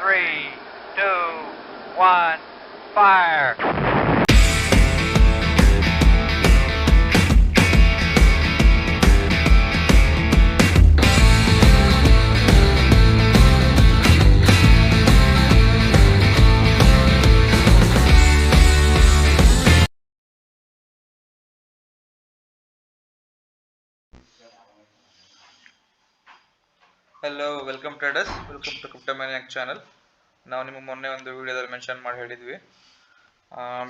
3, 2, 1, fire! Hello welcome traders, welcome to crypto maniac channel. ನಾವು ನಿಮಗೆ ಮೊನ್ನೆ ಒಂದು ವಿಡಿಯೋದಲ್ಲಿ ಮೆನ್ಷನ್ ಮಾಡಿ ಹೇಳಿದ್ವಿ,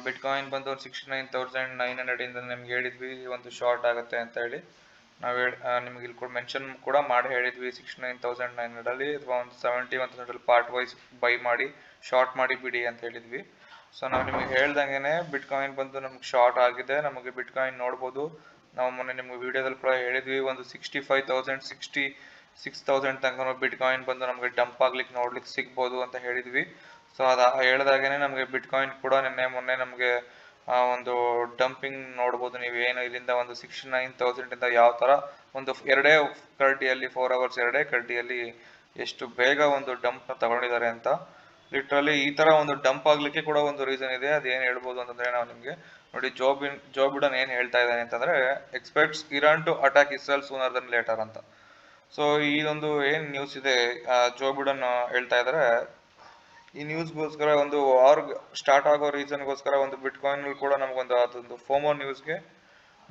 ಬಿಟ್ಕಾಯಿನ್ ಬಂದು 69,900 ಇಂದ ನಿಮ್ಗೆ ಹೇಳಿದ್ವಿ ಒಂದು ಶಾರ್ಟ್ ಆಗುತ್ತೆ ಅಂತ ಹೇಳಿ. ನಾವು ನಿಮ್ಗೆ ಇಲ್ಲಿ ಕೂಡ ಮೆನ್ಷನ್ ಕೂಡ ಮಾಡಿ ಹೇಳಿದ್ವಿ 69,900 ಅಲ್ಲಿ ಅಥವಾ ಒಂದು 71,000 ಪಾರ್ಟ್ ವೈಸ್ ಬೈ ಮಾಡಿ ಶಾರ್ಟ್ ಮಾಡಿ ಬಿಡಿ ಅಂತ ಹೇಳಿದ್ವಿ. ಸೊ ನಾವು ನಿಮಗೆ ಹೇಳ್ದಂಗೆ ಬಿಟ್ಕಾಯಿನ್ ಬಂದು ನಮ್ಗೆ ಶಾರ್ಟ್ ಆಗಿದೆ. ನಮಗೆ ಬಿಟ್ಕಾಯಿನ್ ನೋಡ್ಬೋದು. ನಾವು ಮೊನ್ನೆ ನಿಮ್ಗೆ ವಿಡಿಯೋದಲ್ಲಿ ಕೂಡ ಹೇಳಿದ್ವಿ ಒಂದು 65,000 66,000 ತನಕ ಬಿಟ್ಕಾಯಿನ್ ಬಂದು ನಮಗೆ ಡಂಪ್ ಆಗ್ಲಿಕ್ಕೆ ನೋಡ್ಲಿಕ್ಕೆ ಸಿಗ್ಬೋದು ಅಂತ ಹೇಳಿದ್ವಿ. ಸೊ ಅದು ಹೇಳ್ದಾಗೇನೆ ನಮಗೆ ಬಿಟ್ಕಾಯಿನ್ ಕೂಡ ಮೊನ್ನೆ ನಮಗೆ ಒಂದು ಡಂಪಿಂಗ್ ನೋಡ್ಬೋದು. ನೀವು ಏನು ಇಲ್ಲಿಂದ ಒಂದು 69,000 ಇಂದ ಯಾವ ತರ ಒಂದು ಎರಡೇ ಕರ್ಡಿಯಲ್ಲಿ 4 ಅವರ್ಸ್ ಎರಡೇ ಕರ್ಡಿಯಲ್ಲಿ ಎಷ್ಟು ಬೇಗ ಒಂದು ಡಂಪ್ ನ ತಗೊಂಡಿದ್ದಾರೆ ಅಂತ. ಲಿಟ್ರಲಿ ಈ ತರ ಒಂದು ಡಂಪ್ ಆಗ್ಲಿಕ್ಕೆ ಕೂಡ ಒಂದು ರೀಸನ್ ಇದೆ. ಅದೇನ್ ಹೇಳ್ಬೋದು ಅಂತಂದ್ರೆ, ನಾವು ನಿಮ್ಗೆ ನೋಡಿ, ಜೋ ಬಿಡನ್ ಏನ್ ಹೇಳ್ತಾ ಇದ್ದಾನೆ ಅಂತಂದ್ರೆ, expects Iran to attack Israel sooner than later ಅಂತ. ಸೊ ಇದೊಂದು ಏನ್ ನ್ಯೂಸ್ ಇದೆ, ಜೋ ಬಿಡನ್ ಹೇಳ್ತಾ ಇದಾರೆ, ಈ ನ್ಯೂಸ್ಗೋಸ್ಕರ ಒಂದು ವಾರ್ ಸ್ಟಾರ್ಟ್ ಆಗೋ ರೀಸನ್ಗೋಸ್ಕರ ಒಂದು ಬಿಟ್ಕಾಯಿನ್ ಕೂಡ ನಮಗೊಂದು ಅದೊಂದು ಫೋಮೋ ನ್ಯೂಸ್ಗೆ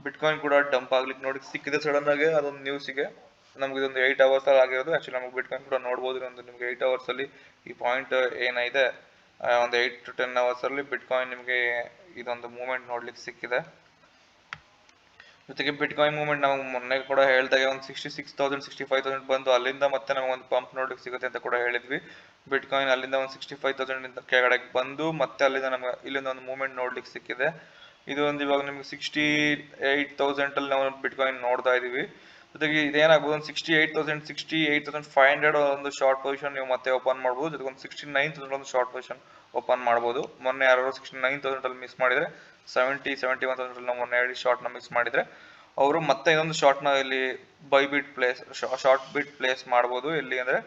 ಬಿಟ್ಕಾಯಿನ್ ಕೂಡ ಡಂಪ್ ಆಗ್ಲಿಕ್ಕೆ ನೋಡಿ ಸಿಕ್ಕಿದೆ ಸಡನ್ ಆಗಿ. ಅದೊಂದು ನ್ಯೂಸಿಗೆ ನಮ್ಗೆ ಇದೊಂದು 8 ಅವರ್ಸ್ ಅಲ್ಲಿ ಆಗಿರೋದು. ಆಕ್ಚುಲಿ ನಮಗೆ ಬಿಟ್ಕಾಯಿನ್ ಕೂಡ ನೋಡ್ಬೋದು ಒಂದು ನಿಮ್ಗೆ 8 ಅವರ್ಸ್ ಅಲ್ಲಿ ಈ ಪಾಯಿಂಟ್ ಏನಿದೆ, ಒಂದು 8 to 10 ಅವರ್ಸ್ ಅಲ್ಲಿ ಬಿಟ್ಕಾಯಿನ್ ನಿಮ್ಗೆ ಇದೊಂದು ಮೂವ್ಮೆಂಟ್ ನೋಡ್ಲಿಕ್ಕೆ ಸಿಕ್ಕಿದೆ. ಜೊತೆಗೆ ಬಿಟ್ಕಾಯಿನ್ ಮೂವ್ಮೆಂಟ್ ನಾವು ಮೊನ್ನೆ ಕೂಡ ಹೇಳ್ದಾಗ ಒಂದು 66,000 65,000 ಬಂದು ಅಲ್ಲಿಂದ ಮತ್ತೆ ನಮಗೆ ಒಂದು ಪಂಪ್ ನೋಡ್ಲಿಕ್ಕೆ ಸಿಗುತ್ತೆ ಅಂತ ಕೂಡ ಹೇಳಿದ್ವಿ. ಬಿಟ್ಕಾಯಿನ್ ಅಲ್ಲಿಂದ ಒಂದು 65,000 ಇಂದ ಕೆಳಗಡೆ ಬಂದು ಮತ್ತೆ ಅಲ್ಲಿಂದ ನಮಗೆ ಇಲ್ಲಿಂದ ಒಂದು ಮೂವ್ಮೆಂಟ್ ನೋಡ್ಲಿಕ್ಕೆ ಸಿಕ್ಕಿದೆ. ಇದು ಒಂದು ಇವಾಗ ನಿಮ್ಗೆ 68,000 ಅಲ್ಲಿ ನಾವು ಬಿಟ್ಕಾಯಿನ್ ನೋಡ್ತಾ ಇದೀವಿ. ಜೊತೆಗೆ ಇದೇನಾಗ್ಬೋದು, ಒಂದು 68,500 ಒಂದು ಶಾರ್ಟ್ ಪೊಸಿಷನ್ ನೀವು ಮತ್ತೆ ಓಪನ್ ಮಾಡ್ಬೋದು. ಜೊತೆಗೆ ಒಂದು 69,000 ಒಂದು ಶಾರ್ಟ್ ಪೊಸಿಷನ್ ಓಪನ್ ಮಾಡ್ಬೋದು. ಮೊನ್ನೆ ಯಾರು 69,000 ಅಲ್ಲಿ ಮಿಸ್ ಮಾಡಿದ್ರೆ 71,000 ನಾವು ಮೊನ್ನೆ ಹೇಳಿ ಶಾರ್ಟ್ ನ ಮಿಸ್ ಮಾಡಿದ್ರೆ ಅವರು ಮತ್ತೆ ಇನ್ನೊಂದು ಶಾರ್ಟ್ ನ ಇಲ್ಲಿ by bit place short bit place ಮಾಡ್ಬೋದು. ಎಲ್ಲಿ ಅಂದ್ರೆ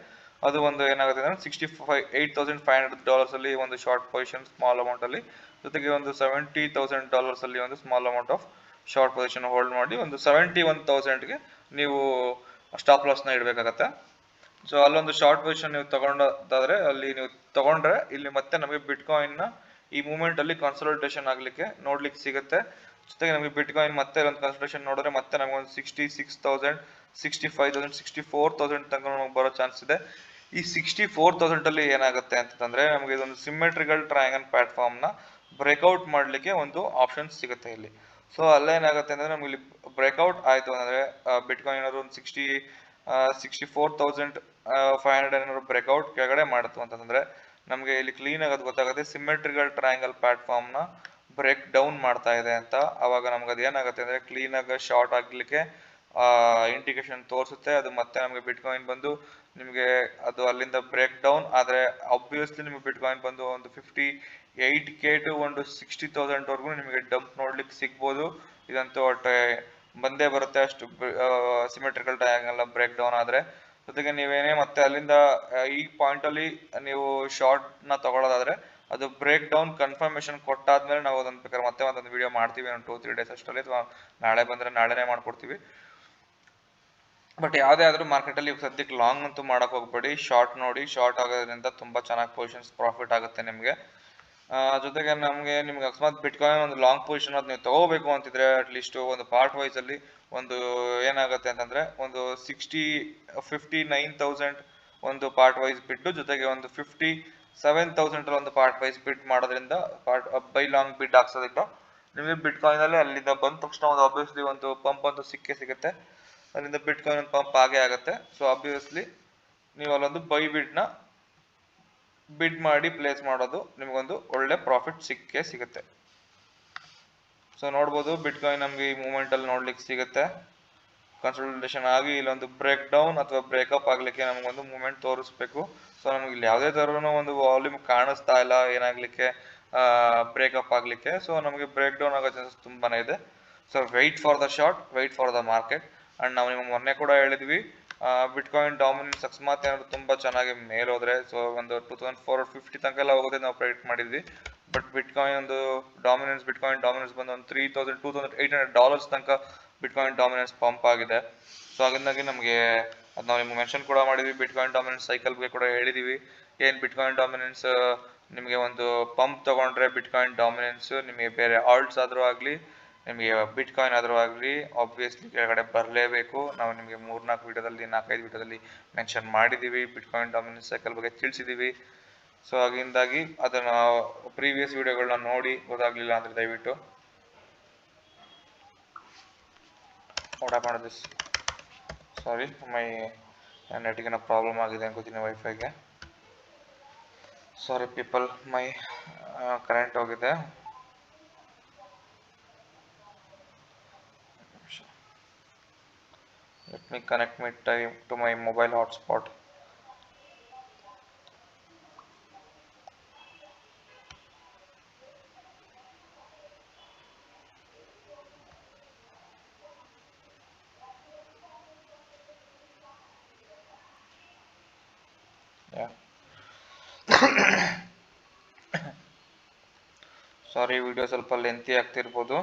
ಅದು ಒಂದು ಏನಾಗುತ್ತೆ ಅಂದ್ರೆ $8,500 ಅಲ್ಲಿ ಒಂದು ಶಾರ್ಟ್ ಪೊಸಿಷನ್ ಸ್ಮಾಲ್ ಅಮೌಂಟ್ ಅಲ್ಲಿ, ಜೊತೆಗೆ ಒಂದು $70,000 ಅಲ್ಲಿ ಒಂದು small amount of short position hold ಮಾಡಿ ಒಂದು 71,000ಗೆ ನೀವು ಸ್ಟಾಪ್ ಲಾಸ್ ನ ಇಡಬೇಕಾಗತ್ತೆ. ಸೊ ಅಲ್ಲೊಂದು ಶಾರ್ಟ್ ಪೊಸಿಷನ್ ನೀವು ತಗೊಂಡಾದ್ರೆ ಅಲ್ಲಿ ನೀವು ತಗೊಂಡ್ರೆ ಇಲ್ಲಿ ಮತ್ತೆ ನಮಗೆ ಬಿಟ್ಕಾಯಿನ್ ನ ಈ ಮೂವ್ಮೆಂಟ್ ಅಲ್ಲಿ ಕನ್ಸಲ್ಟೇಷನ್ ಆಗ್ಲಿಕ್ಕೆ ನೋಡ್ಲಿಕ್ಕೆ ಸಿಗುತ್ತೆ. ಜೊತೆಗೆ ನಮಗೆ ಬಿಟ್ಕಾಯಿನ್ ಮತ್ತೆ ಒಂದು ಕನ್ಸಲ್ಟೇಷನ್ ನೋಡಿದ್ರೆ ಮತ್ತೆ ನಮಗೆ ಒಂದು 66,000 65,000 64,000 ತನಕ ನಮಗೆ ಬರೋ ಚಾನ್ಸ್ ಇದೆ. ಈ 64,000 ಅಲ್ಲಿ ಏನಾಗುತ್ತೆ ಅಂತಂದ್ರೆ, ನಮಗೆ ಇದೊಂದು ಸಿಮೆಟ್ರಿಕಲ್ ಟ್ರಯಾಂಗಲ್ ಪ್ಲಾಟ್ಫಾರ್ಮ್ ನ ಬ್ರೇಕ್ಔಟ್ ಮಾಡ್ಲಿಕ್ಕೆ ಒಂದು ಆಪ್ಷನ್ ಸಿಗುತ್ತೆ ಇಲ್ಲಿ. ಸೊ ಅಲ್ಲೇನಾಗುತ್ತೆ ಅಂದ್ರೆ, ನಮ್ಗೆ ಇಲ್ಲಿ ಬ್ರೇಕ್ಔಟ್ ಆಯ್ತು ಅಂದ್ರೆ ಬಿಟ್ಕಾಯಿನ್ ಏನಾದ್ರು ಒಂದು 64,500 ಏನಾದ್ರು ಬ್ರೇಕ್ಔಟ್ ಕೆಳಗಡೆ ಮಾಡುತ್ತು ಅಂತಂದ್ರೆ ನಮ್ಗೆ ಇಲ್ಲಿ ಕ್ಲೀನ್ ಆಗೋದು ಗೊತ್ತಾಗುತ್ತೆ, ಸಿಮೆಟ್ರಿಕಲ್ ಟ್ರಯಾಂಗಲ್ ಪ್ಲಾಟ್ಫಾರ್ಮ್ ನ ಬ್ರೇಕ್ ಡೌನ್ ಮಾಡ್ತಾ ಇದೆ ಅಂತ. ಅವಾಗ ನಮ್ಗೆ ಅದು ಏನಾಗುತ್ತೆ ಅಂದ್ರೆ ಕ್ಲೀನ್ ಆಗಿ ಶಾರ್ಟ್ ಆಗ್ಲಿಕ್ಕೆ ಇಂಡಿಕೇಶನ್ ತೋರಿಸುತ್ತೆ. ಅದು ಮತ್ತೆ ನಮಗೆ ಬಿಟ್ಕಾಯಿನ್ ಬಂದು ನಿಮಗೆ ಅದು ಅಲ್ಲಿಂದ ಬ್ರೇಕ್ ಡೌನ್ ಆದ್ರೆ ಆಬ್ವಿಯಸ್ಲಿ ನಿಮಗೆ ಬಿಟ್ಕಾಯಿನ್ ಬಂದು ಒಂದು 58K to ಒಂದು 60,000 ವರೆಗೂ ನಿಮಗೆ ಡಂಪ್ ನೋಡ್ಲಿಕ್ಕೆ ಸಿಗ್ಬೋದು. ಇದಂತೂ ಒಟ್ಟೆ ಬಂದೇ ಬರುತ್ತೆ ಅಷ್ಟು ಸಿಮೆಟ್ರಿಕಲ್ ಟ್ರಯಾಂಗಲ್ ಬ್ರೇಕ್ ಡೌನ್ ಆದ್ರೆ. ಜೊತೆಗೆ ನೀವೇನೇ ಮತ್ತೆ ಅಲ್ಲಿಂದ ಈ ಪಾಯಿಂಟ್ ಅಲ್ಲಿ ನೀವು ಶಾರ್ಟ್ ನ ತಗೊಳ್ಳೋದಾದ್ರೆ ಅದು ಬ್ರೇಕ್ ಡೌನ್ ಕನ್ಫರ್ಮೇಶನ್ ಕೊಟ್ಟಾದ್ಮೇಲೆ ನಾವು ಅದನ್ನ ಬೇಕಾದ್ರೆ ಮತ್ತೆ ಒಂದೊಂದು ವಿಡಿಯೋ ಮಾಡ್ತೀವಿ, ಒಂದು 2-3 ಡೇಸ್ ಅಷ್ಟರಲ್ಲಿ, ಅಥವಾ ನಾಳೆ ಬಂದ್ರೆ ನಾಳೆನೇ ಮಾಡ್ಕೊಡ್ತೀವಿ. ಬಟ್ ಯಾವುದೇ ಆದ್ರೂ ಮಾರ್ಕೆಟ್ ಅಲ್ಲಿ ಸದ್ಯಕ್ಕೆ ಲಾಂಗ್ ಅಂತೂ ಮಾಡಕ್ ಹೋಗ್ಬೇಡಿ, ಶಾರ್ಟ್ ನೋಡಿ. ಶಾರ್ಟ್ ಆಗೋದ್ರಿಂದ ತುಂಬಾ ಚೆನ್ನಾಗಿ ಪೊಸಿಷನ್ಸ್ ಪ್ರಾಫಿಟ್ ಆಗುತ್ತೆ ನಿಮ್ಗೆ. ಜೊತೆಗೆ ನಿಮ್ಗೆ ಅಕಸ್ಮಾತ್ ಬಿಟ್ಕಾಯಿನ್ ಒಂದು ಲಾಂಗ್ ಪೊಸಿಷನ್ ಅದು ನೀವು ತಗೋಬೇಕು ಅಂತಿದ್ರೆ ಅಟ್ಲೀಸ್ಟ್ ಒಂದು ಪಾರ್ಟ್ ವೈಸ್ ಅಲ್ಲಿ ಒಂದು ಏನಾಗುತ್ತೆ ಅಂತಂದ್ರೆ ಒಂದು 59,000 ಒಂದು ಪಾರ್ಟ್ ವೈಸ್ ಬಿಟ್ಟು, ಜೊತೆಗೆ ಒಂದು 57,000 ಒಂದು ಪಾರ್ಟ್ ವೈಸ್ ಬಿಡ್ ಮಾಡೋದ್ರಿಂದ ಬೈ ಲಾಂಗ್ ಬಿಡ್ ಹಾಕ್ಸೋದ್ರಿಂದ ನಿಮಗೆ ಬಿಟ್ಕಾಯಿನ್ ಅಲ್ಲಿ ಅಲ್ಲಿಂದ ಬಂದ ತಕ್ಷಣ ಒಂದು ಆಬ್ವಿಯಸ್ಲಿ ಒಂದು ಪಂಪ್ ಅಂತೂ ಸಿಗುತ್ತೆ. ಅಲ್ಲಿಂದ ಬಿಟ್ಕಾಯಿನ್ ಒಂದು ಪಂಪ್ ಆಗೇ ಆಗುತ್ತೆ. ಸೊ ಆಬ್ವಿಯಸ್ಲಿ ನೀವು ಅಲ್ಲೊಂದು ಬೈ ಬಿಡ್ ಮಾಡಿ ಪ್ಲೇಸ್ ಮಾಡೋದು ನಿಮಗೊಂದು ಒಳ್ಳೆ ಪ್ರಾಫಿಟ್ ಸಿಗುತ್ತೆ. ಸೊ ನೋಡ್ಬೋದು, ಬಿಟ್ಕಾಯಿನ್ ನಮ್ಗೆ ಈ ಮೂವ್ಮೆಂಟ್ ಅಲ್ಲಿ ನೋಡ್ಲಿಕ್ಕೆ ಸಿಗುತ್ತೆ. ಕನ್ಸಲ್ಟೇಷನ್ ಆಗಿ ಇಲ್ಲೊಂದು ಬ್ರೇಕ್ ಡೌನ್ ಅಥವಾ ಬ್ರೇಕಪ್ ಆಗ್ಲಿಕ್ಕೆ ನಮಗೊಂದು ಮೂವ್ಮೆಂಟ್ ತೋರಿಸ್ಬೇಕು. ಸೊ ನಮ್ಗೆ ಇಲ್ಲಿ ಯಾವುದೇ ತರನು ಒಂದು ವಾಲ್ಯೂಮ್ ಕಾಣಿಸ್ತಾ ಇಲ್ಲ ಏನಾಗ್ಲಿಕ್ಕೆ ಬ್ರೇಕಪ್ ಆಗ್ಲಿಕ್ಕೆ. ಸೊ ನಮಗೆ ಬ್ರೇಕ್ ಡೌನ್ ಆಗೋ ಚಾನ್ಸಸ್ ತುಂಬಾನೇ ಇದೆ. So wait for the short, wait for the market. And ನಾವು ನಿಮ್ಗೆ ಮೊನ್ನೆ ಕೂಡ ಹೇಳಿದ್ವಿ ಬಿಟ್ಕಾಯಿನ್ ಡಾಮಿನೆನ್ಸ್ ಅಕಸ್ಮಾತ್ ಏನಾದ್ರು ತುಂಬ ಚೆನ್ನಾಗಿ ಮೇಲೋದ್ರೆ ಸೊ ಒಂದು 2450 ತನಕ ಎಲ್ಲ ಹೋಗೋದೇ ನಾವು ಪ್ರೆಡಿಕ್ಟ್ ಮಾಡಿದ್ವಿ. ಬಟ್ ಬಿಟ್ಕಾಯಿನ್ ಡಾಮಿನೆನ್ಸ್ ಬಂದು ಒಂದು $3,800 ತನಕ ಬಿಟ್ಕಾಯಿನ್ ಡಾಮಿನೆನ್ಸ್ ಪಂಪ್ ಆಗಿದೆ. ಸೊ ಹಾಗಾಗಿ ನಮಗೆ ಅದು ನಾವು ನಿಮ್ಗೆ ಮೆನ್ಷನ್ ಕೂಡ ಮಾಡಿದ್ವಿ. ಬಿಟ್ಕಾಯಿನ್ ಡಾಮಿನೆನ್ಸ್ ಸೈಕಲ್ ಬಗ್ಗೆ ಕೂಡ ಹೇಳಿದೀವಿ. ಏನು ಬಿಟ್ಕಾಯಿನ್ ಡಾಮಿನೆನ್ಸ್ ನಿಮಗೆ ಒಂದು ಪಂಪ್ ತಗೊಂಡ್ರೆ ಬಿಟ್ಕಾಯಿನ್ ಡಾಮಿನೆನ್ಸ್ ನಿಮಗೆ ಬೇರೆ ಆಲ್ಟ್ಸ್ ಆದರೂ ಆಗಲಿ ನಿಮಗೆ ಬಿಟ್ಕಾಯಿನ್ ಆದರೂ ಆಗಲಿ ಆಬ್ವಿಯಸ್ಲಿ ಕೆಳಗಡೆ ಬರಲೇಬೇಕು. ನಾವು ನಿಮಗೆ 3-4 ವಿಡಿಯೋದಲ್ಲಿ 4-5 ವಿಡಿಯೋದಲ್ಲಿ ಮೆನ್ಷನ್ ಮಾಡಿದ್ದೀವಿ. ಬಿಟ್ಕಾಯಿನ್ ಡಾಮಿನೆನ್ಸ್ ಸೈಕಲ್ ಬಗ್ಗೆ ತಿಳಿಸಿದ್ದೀವಿ. ಸೊ ಹಾಗಿಂದಾಗಿ ಅದನ್ನು ಪ್ರೀವಿಯಸ್ ವಿಡಿಯೋಗಳನ್ನ ನೋಡಿ, ಗೊತ್ತಾಗಲಿಲ್ಲ ಅಂದರೆ ದಯವಿಟ್ಟು ಸಾರಿ ಮೈ ನೆಟ್ಗಿನ ಪ್ರಾಬ್ಲಮ್ ಆಗಿದೆ ಅನ್ಕೋತೀನಿ ವೈಫೈಗೆ. ಸಾರಿ ಪೀಪಲ್, ಮೈ ಕರೆಂಟ್ ಹೋಗಿದೆ. Let me connect my time to my mobile hotspot. Yeah. Sorry video ಸ್ವಲ್ಪ ಲೆಂತಿ ಆಗ್ತಿರ್ಬೋದು.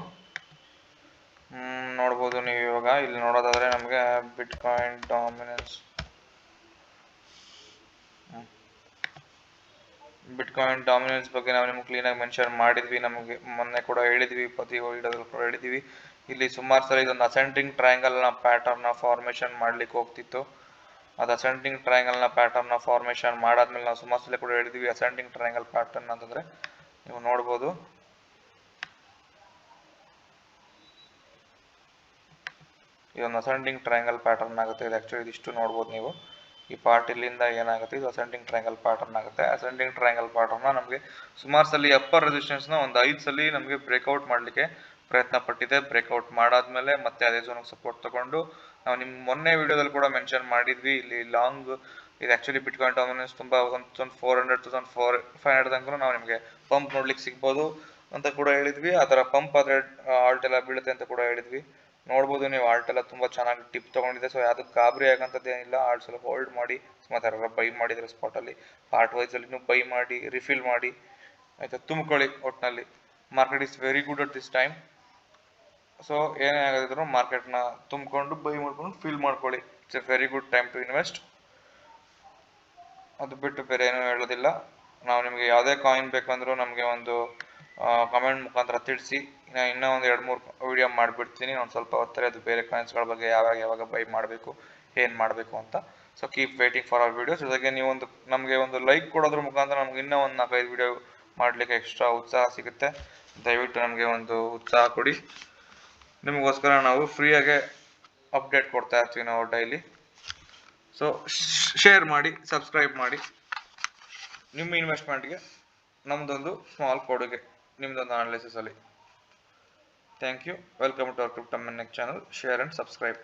ನೋಡ್ಬೋದು ನೀವು ಇವಾಗ ಇಲ್ಲಿ ನೋಡೋದಾದ್ರೆ ನಮಗೆ ಬಿಟ್ಕಾಯಿನ್ ಡಾಮಿನೆನ್ಸ್ ಬಗ್ಗೆ ನಾವು ನಿಮ್ಗೆ ಕ್ಲೀನಾಗಿ ಮೆನ್ಷನ್ ಮಾಡಿದ್ವಿ. ನಮಗೆ ಮೊನ್ನೆ ಕೂಡ ಹೇಳಿದ್ವಿ, ಪ್ರತಿ ವಿಡಿಯೋದಲ್ಲಿ ಕೂಡ ಹೇಳಿದ್ವಿ. ಇಲ್ಲಿ ಸುಮಾರು ಸಲ ಇದೊಂದು ಅಸೆಂಡಿಂಗ್ ಟ್ರಯಾಂಗಲ್ನ ಪ್ಯಾಟರ್ನ ಫಾರ್ಮೇಷನ್ ಮಾಡ್ಲಿಕ್ಕೆ ಹೋಗ್ತಿತ್ತು. ಅದು ಅಸೆಂಡಿಂಗ್ ಟ್ರಯಾಂಗಲ್ನ ಪ್ಯಾಟರ್ನ ಫಾರ್ಮೇಷನ್ ಮಾಡಾದ್ಮೇಲೆ ನಾವು ಸುಮಾರು ಸಲ ಕೂಡ ಹೇಳಿದ್ವಿ. ಅಸೆಂಡಿಂಗ್ ಟ್ರಯಾಂಗಲ್ ಪ್ಯಾಟರ್ನ್ ಅಂತಂದ್ರೆ ನೀವು ನೋಡ್ಬೋದು ಇದೊಂದು ಅಸೆಂಡಿಂಗ್ ಟ್ರಯಾಂಗಲ್ ಪ್ಯಾಟರ್ನ್ ಆಗುತ್ತೆ. ಇದು ಆಕ್ಚುಲಿ ಇದಿಷ್ಟು ನೋಡ್ಬೋದು ನೀವು. ಈ ಪಾರ್ಟ್ ಇಲ್ಲಿಂದ ಏನಾಗುತ್ತೆ, ಇದು ಅಸೆಂಡಿಂಗ್ ಟ್ರಯಾಂಗಲ್ ಪ್ಯಾಟರ್ನ್ ಆಗುತ್ತೆ. ಅಸೆಂಡಿಂಗ್ ಟ್ರಯಾಂಗಲ್ ಪ್ಯಾಟರ್ನ ನಮಗೆ ಸುಮಾರು ಸಲ ಅಪ್ಪರ್ ರೆಸಿಸ್ಟೆನ್ಸ್ನ ಒಂದು 5 ಸಲ ನಮಗೆ ಬ್ರೇಕ್ಔಟ್ ಮಾಡಲಿಕ್ಕೆ ಪ್ರಯತ್ನ ಪಟ್ಟಿದೆ. ಬ್ರೇಕ್ಔಟ್ ಮಾಡಾದ್ಮೇಲೆ ಮತ್ತೆ ಅದೇ ಝೋನಿಗೆ ಸಪೋರ್ಟ್ ತಗೊಂಡು ನಾವು ನಿಮ್ಗೆ ಮೊನ್ನೆ ವಿಡಿಯೋದಲ್ಲಿ ಕೂಡ ಮೆನ್ಷನ್ ಮಾಡಿದ್ವಿ. ಇಲ್ಲಿ ಲಾಂಗ್ ಇದು ಆಕ್ಚುಲಿ ಬಿಟ್ಕಾಯಿನ್ ಡಾಮಿನೆನ್ಸ್ ತುಂಬ 1400-1500 ತನಕ ನಾವು ನಿಮಗೆ ಪಂಪ್ ನೋಡ್ಲಿಕ್ಕೆ ಸಿಗ್ಬೋದು ಅಂತ ಕೂಡ ಹೇಳಿದ್ವಿ. ಆ ಥರ ಪಂಪ್ ಆದರೆ ಆಲ್ಟ್ ಎಲ್ಲ ಬೀಳುತ್ತೆ ಅಂತ ಕೂಡ ಹೇಳಿದ್ವಿ. ನೋಡ್ಬೋದು ನೀವು ಆಲ್ಟ್ ಎಲ್ಲ ತುಂಬ ಚೆನ್ನಾಗಿ ಟಿಪ್ ತೊಗೊಂಡಿದೆ. ಸೊ ಯಾವುದಕ್ಕೆ ಗಾಬರಿ ಆಗೋಂಥದ್ದು ಏನಿಲ್ಲ. ಆಲ್ಟ್ಸ್ ಎಲ್ಲ ಹೋಲ್ಡ್ ಮಾಡಿ ಮತ್ತು ಯಾರು ಬೈ ಮಾಡಿದರೆ ಸ್ಪಾಟಲ್ಲಿ ಪಾರ್ಟ್ ವೈಸಲ್ಲಿ ಬೈ ಮಾಡಿ ರಿಫಿಲ್ ಮಾಡಿ ಆಯಿತಾ, ತುಂಬ್ಕೊಳ್ಳಿ. ಒಟ್ಟಿನಲ್ಲಿ market is very good at this time. So ಏನೇ ಆಗೋದಿದ್ರು ಮಾರ್ಕೆಟ್ನ ತುಂಬಿಕೊಂಡು ಬೈ ಮಾಡ್ಕೊಂಡು ಫಿಲ್ ಮಾಡ್ಕೊಳ್ಳಿ. It's a very good time to invest. ಅದು ಬಿಟ್ಟು ಬೇರೆ ಏನೂ ಹೇಳೋದಿಲ್ಲ. ನಾವು ನಿಮಗೆ ಯಾವುದೇ ಕಾಯಿನ್ ಬೇಕಂದ್ರೂ ನಮಗೆ ಒಂದು ಕಮೆಂಟ್ ಮುಖಾಂತರ ತಿಳಿಸಿ. ಇನ್ನೂ ಒಂದು 2-3 ವಿಡಿಯೋ ಮಾಡಿಬಿಡ್ತೀನಿ ಒಂದು ಸ್ವಲ್ಪ ಹೊತ್ತರೆ, ಅದು ಬೇರೆ ಕಾಯಿನ್ಸ್ಗಳ ಬಗ್ಗೆ ಯಾವಾಗ ಬೈ ಮಾಡಬೇಕು, ಏನು ಮಾಡಬೇಕು ಅಂತ. So keep waiting for our videos. ಜೊತೆಗೆ ನೀವು ನಮಗೆ ಒಂದು ಲೈಕ್ ಕೊಡೋದ್ರ ಮುಖಾಂತರ ನಮ್ಗೆ ಇನ್ನೂ ಒಂದು 4-5 ವಿಡಿಯೋ ಮಾಡಲಿಕ್ಕೆ ಎಕ್ಸ್ಟ್ರಾ ಉತ್ಸಾಹ ಸಿಗುತ್ತೆ. ದಯವಿಟ್ಟು ನಮಗೆ ಒಂದು ಉತ್ಸಾಹ ಕೊಡಿ. ನಿಮಗೋಸ್ಕರ ನಾವು ಫ್ರೀಯಾಗೆ ಅಪ್ಡೇಟ್ ಕೊಡ್ತಾ ಇರ್ತೀವಿ ನಾವು ಡೈಲಿ. ಸೊ ಶೇರ್ ಮಾಡಿ, ಸಬ್ಸ್ಕ್ರೈಬ್ ಮಾಡಿ. ನಿಮ್ಮ ಇನ್ವೆಸ್ಟ್ಮೆಂಟ್ಗೆ ನಮ್ಮದೊಂದು ಸ್ಮಾಲ್ ಕೊಡುಗೆ, ನಿಮ್ಮದೊಂದು ಅನಾಲಿಸಿಸಲ್ಲಿ. Thank you. Welcome to our crypto manic channel. Share and subscribe.